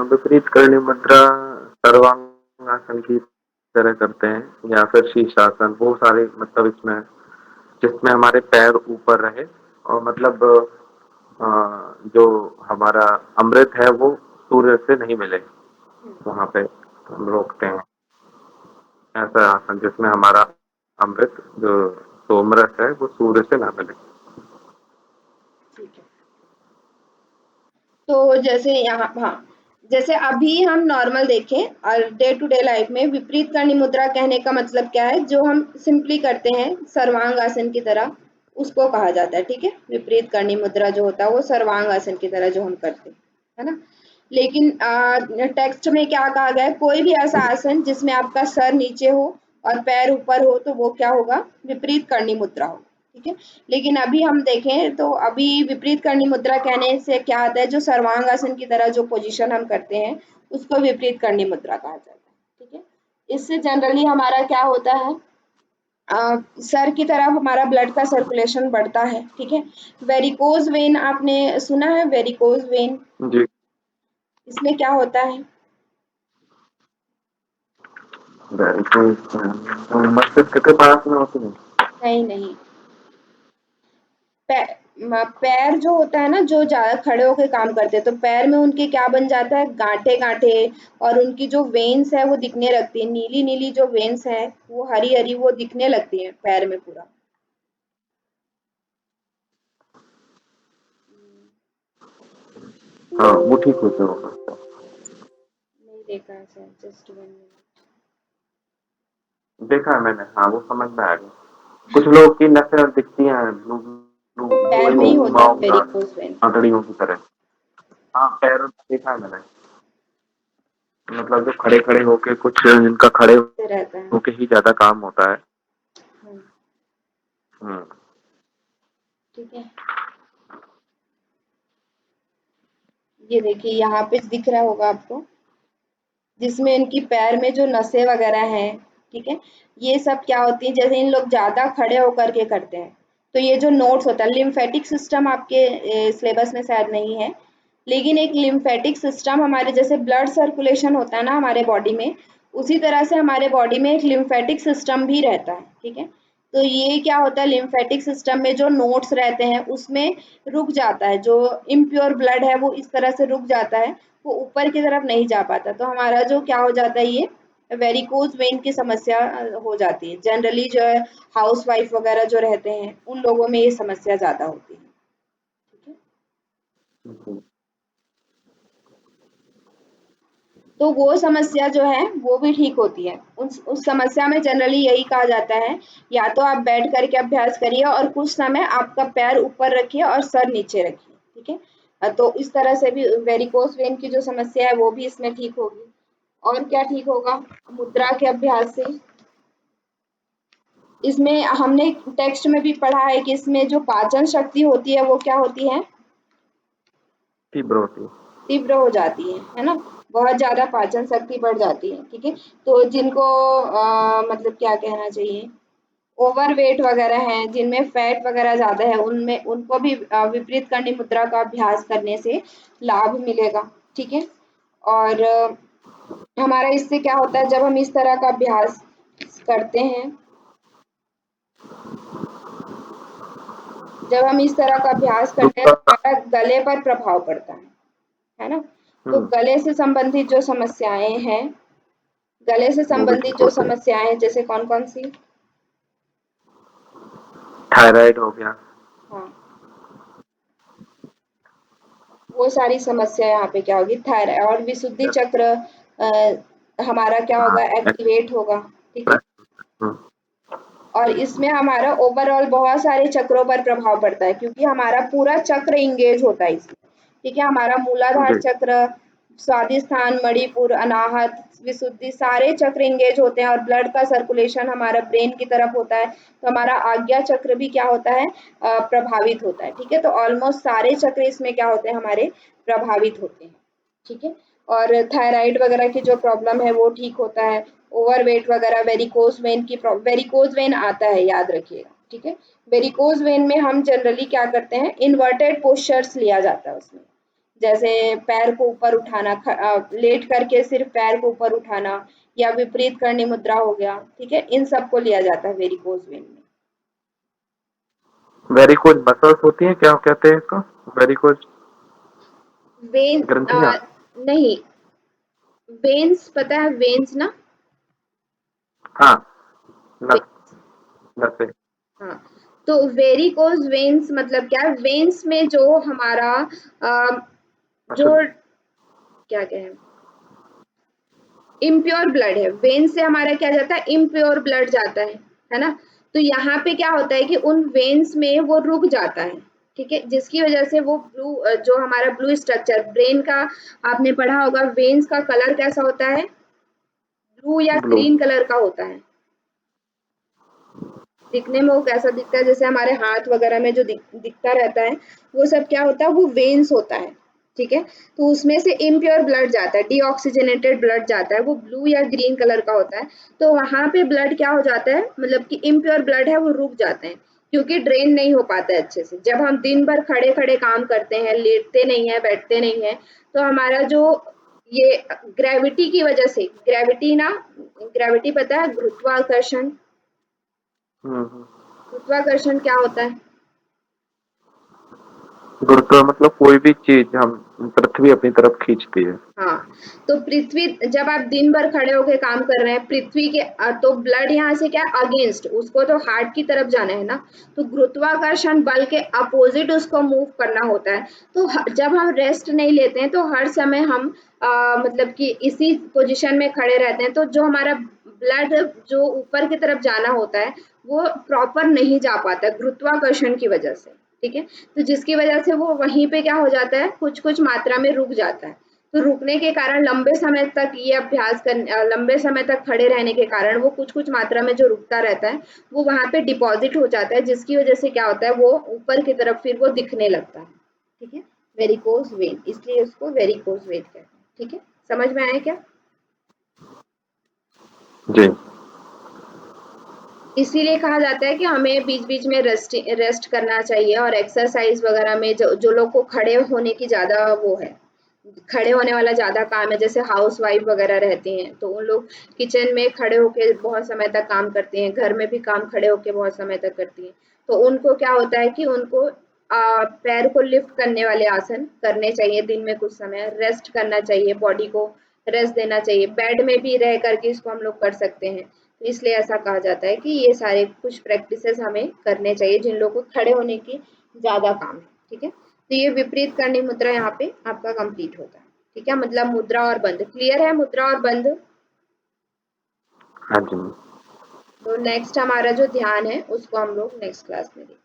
विपरीत करनी मुद्रा सर्वांगासन की तरह करते हैं, या फिर शीर्षासन, वो सारे मतलब इसमें, जिसमें हमारे पैर ऊपर रहे, और मतलब जो हमारा अमृत है वो सूर्य से नहीं मिले, वहां पे हम रोकते हैं। ऐसा आसन जिसमें हमारा अमृत, जो सोमरस है, वो सूर्य से ना मिले। ठीक है, तो जैसे यहाँ, हाँ, जैसे अभी हम नॉर्मल देखें और डे टू डे लाइफ में विपरीत करनी मुद्रा कहने का मतलब क्या है, जो हम सिंपली करते हैं सर्वांग आसन की तरह, उसको कहा जाता है। ठीक है, विपरीत करनी मुद्रा जो होता है वो सर्वांग आसन की तरह जो हम करते हैं, है ना। लेकिन टेक्स्ट में क्या कहा गया है, कोई भी ऐसा आसन जिसमें आपका सर नीचे हो और पैर ऊपर हो, तो वो क्या होगा, विपरीत करनी मुद्रा होगा। ठीक है, लेकिन अभी हम देखें तो अभी विपरीत करनी मुद्रा कहने से क्या आता है, जो सर्वांग आसन की तरह जो पोजीशन हम करते हैं उसको विपरीत करनी मुद्रा कहा जाता है। ठीक है, इससे जनरली हमारा क्या होता है, सर की तरफ हमारा ब्लड का सर्कुलेशन बढ़ता है। ठीक है, वेरिकोज वेन आपने सुना है, वेरिकोज वेन, जी। इसमें क्या होता है, मस्तिष्क के पास में होती है। नहीं नहीं, पैर जो होता है ना, जो ज्यादा खड़े होके काम करते हैं, तो पैर में उनके क्या बन जाता है, गांठे गांठे, और उनकी जो वेन्स है वो दिखने लगती है, नीली नीली जो वेन्स है वो हरी हरी वो दिखने लगती है पैर में पूरा। हाँ, वो ठीक होते होगा। नहीं देखा है सर, जस्ट 1 मिनट। देखा है मैंने, हाँ, वो समझ में आ गया। कुछ लोग की नसें दिखती हैं ब्लू ब्लू, पैर में वो ही होता है घुमावदार वेरिकोज वेन। आंतड़ियों की तरह। हाँ, पैर देखा है मैंने। मतलब जो खड़े खड़े होके कुछ जिनका खड़े रहता है। होके ही ज्यादा काम होता है। हम्म, हम्म। ठीक है, ये देखिए यहाँ पे दिख रहा होगा आपको, जिसमें इनकी पैर में जो नसें वगैरह हैं, ठीक है, ये सब क्या होती है, जैसे इन लोग ज्यादा खड़े होकर के करते हैं, तो ये जो नोड्स होता है, लिम्फेटिक सिस्टम आपके सिलेबस में शायद नहीं है, लेकिन एक लिम्फेटिक सिस्टम हमारे जैसे ब्लड सर्कुलेशन होता है ना हमारे बॉडी में, उसी तरह से हमारे बॉडी में एक लिम्फेटिक सिस्टम भी रहता है, ठीक है। तो ये क्या होता है, लिम्फेटिक सिस्टम में जो नोड्स रहते हैं उसमें रुक जाता है, जो इम्प्योर ब्लड है वो इस तरह से रुक जाता है, वो ऊपर की तरफ नहीं जा पाता, तो हमारा जो क्या हो जाता है, ये वेरिकोज वेन की समस्या हो जाती है। जनरली जो है हाउस वाइफ वगैरह जो रहते हैं उन लोगों में ये समस्या ज्यादा होती है, ठीक है। तो वो समस्या जो है वो भी ठीक होती है। उस समस्या में जनरली यही कहा जाता है, या तो आप बैठ करके अभ्यास करिए और कुछ समय आपका पैर ऊपर रखिए और सर नीचे रखिए, ठीक है। तो इस तरह से भी वेरिकोस वेन की जो समस्या है वो भी इसमें ठीक होगी। और क्या ठीक होगा, मुद्रा के अभ्यास से। इसमें हमने टेक्स्ट में भी पढ़ा है कि इसमें जो पाचन शक्ति होती है वो क्या होती है, तीव्र होती है। तीव्र हो जाती है ना, बहुत ज्यादा पाचन शक्ति बढ़ जाती है, ठीक है। तो जिनको मतलब क्या कहना चाहिए, ओवरवेट वगैरह हैं, जिनमें फैट वगैरह ज्यादा है, उनमें उनको भी विपरीत करनी मुद्रा का अभ्यास करने से लाभ मिलेगा, ठीक है। और हमारा इससे क्या होता है, जब हम इस तरह का अभ्यास करते हैं, जब हम इस तरह का अभ्यास करते हैं तो दूसरा। हमारा गले पर प्रभाव पड़ता है ना। तो हम्म। गले से संबंधित जो समस्याएं हैं, गले से वो भी संबंधित ठीक जो होते हैं। समस्याएं जैसे कौन कौन सी, थायराइड हो गया। हाँ, वो सारी समस्या यहाँ पे क्या होगी, थायराइड और विशुद्धि चक्र हमारा क्या हाँ। होगा, एक्टिवेट होगा, ठीक है। हम्म। और इसमें हमारा ओवरऑल बहुत सारे चक्रों पर प्रभाव पड़ता है, क्योंकि हमारा पूरा चक्र इंगेज होता है इसमें, ठीक है। हमारा मूलाधार जी। चक्र, स्वादिष्ठान, मणिपुर, अनाहत, विशुद्धि, सारे चक्र इंगेज होते हैं और ब्लड का सर्कुलेशन हमारा ब्रेन की तरफ होता है, तो हमारा आज्ञा चक्र भी क्या होता है, प्रभावित होता है, ठीक है। तो ऑलमोस्ट सारे चक्र इसमें क्या होते हैं, हमारे प्रभावित होते हैं, ठीक है। और थायराइड वगैरह की जो प्रॉब्लम है वो ठीक होता है, ओवरवेट वगैरह, वेरिकोज वेन की वेरिकोज वेन आता है, याद रखिएगा, ठीक है। वेरिकोज वेन में हम जनरली क्या करते हैं, इन्वर्टेड पोस्चर्स लिया जाता है उसमें, जैसे पैर को ऊपर उठाना, लेट करके सिर्फ पैर को ऊपर उठाना, या विपरीत करनी मुद्रा हो गया, ठीक है, इन सबको लिया जाता है वेरिकोज वेन में। वेरिकोज मसल्स होती है, क्या कहते हैं इसको? वेरिकोज वेन ग्रंथियां। नहीं, वेन्स पता है, वेन्स ना, हाँ। नस। वेन्स, नसें। हाँ। तो वेरिकोज वेन्स मतलब क्या है, वेन्स में जो हमारा जो अशुद्ध। क्या कहें, इम्प्योर ब्लड है, वेन से हमारा क्या जाता है, इम्प्योर ब्लड जाता है ना। तो यहाँ पे क्या होता है कि उन वेन्स में वो रुक जाता है, ठीक है, जिसकी वजह से वो ब्लू, जो हमारा ब्लू स्ट्रक्चर ब्रेन का, आपने पढ़ा होगा वेन्स का कलर कैसा होता है, ब्लू या ब्लू। ग्रीन कलर का होता है। दिखने में वो कैसा दिखता है, जैसे हमारे हाथ वगैरह में जो दिखता रहता है, वो सब क्या होता है, वो वेन्स होता है, ठीक है। तो उसमें से इम्प्योर ब्लड जाता है, डीऑक्सीजनेटेड ब्लड जाता है, वो ब्लू या ग्रीन कलर का होता है। तो वहां पे ब्लड क्या हो जाता है, मतलब कि इम्प्योर ब्लड है वो रुक जाते हैं, क्योंकि ड्रेन नहीं हो पाता है अच्छे से। जब हम दिन भर खड़े खड़े काम करते हैं, लेटते नहीं है, बैठते नहीं है, तो हमारा जो ये ग्रेविटी की वजह से, ग्रेविटी ना, ग्रेविटी पता है, गुरुत्वाकर्षण, हम्म। गुरुत्वाकर्षण क्या होता है, गुरुत्व मतलब कोई भी चीज हम पृथ्वी अपनी तरफ खींचती है। हाँ। तो पृथ्वी, जब आप दिन भर खड़े होकर काम कर रहे हैं पृथ्वी के, तो ब्लड यहाँ से क्या अगेंस्ट, उसको तो हार्ट की तरफ जाना है ना, तो गुरुत्वाकर्षण बल के अपोजिट उसको मूव करना होता है। तो जब हम रेस्ट नहीं लेते हैं तो हर समय हम मतलब कि इसी पोजीशन में खड़े रहते हैं, तो जो हमारा ब्लड जो ऊपर की तरफ जाना होता है वो प्रॉपर नहीं जा पाता गुरुत्वाकर्षण की वजह से, ठीक है। तो जिसकी वजह से वो वहीं पे क्या हो जाता है, कुछ कुछ मात्रा में रुक जाता है। तो रुकने के कारण लंबे समय तक ये अभ्यास लंबे समय तक खड़े रहने के कारण वो कुछ-कुछ मात्रा में जो रुकता रहता है, वो वहाँ पे डिपॉज़िट हो जाता है, जिसकी वज़ह से क्या होता है, वो ऊपर की तरफ फिर वो दिखने लगता है, ठीक है? वेरिकोज़ वेन, इसलिए उसको वेरिकोज़ वेन कहते हैं, ठीक है? समझ में आया क्या? जी। इसीलिए कहा जाता है कि हमें बीच-बीच में रेस्ट करना चाहिए और एक्सरसाइज़ वग़ैरह में जो जो लोग को खड़े होने की ज़्यादा वो है, खड़े होने वाला ज़्यादा काम है, जैसे हाउसवाइफ वग़ैरह रहती हैं, तो उन लोग किचन में खड़े होके बहुत समय तक काम करती हैं, घर में भी काम खड़े होके बहुत समय तक करती हैं। तो उनको क्या होता है कि उनको पैर को लिफ्ट करने वाले आसन करने चाहिए दिन में कुछ समय, रेस्ट करना चाहिए, बॉडी को रेस्ट देना चाहिए। बेड में भी रह कर के इसको हम लोग कर सकते हैं। तो इसलिए ऐसा कहा जाता है कि ये सारे कुछ प्रैक्टिसेस हमें करने चाहिए जिन लोगों को खड़े होने की ज़्यादा काम है, ठीक है? तो ये विपरीत करणी मुद्रा यहाँ पे आपका कंप्लीट होता है, ठीक है? मतलब मुद्रा और बंध, क्लियर है मुद्रा और बंध? हाँ जी। तो नेक्स्ट हमारा जो ध्यान है उसको हम लोग नेक्स्ट क्लास में देखेंगे।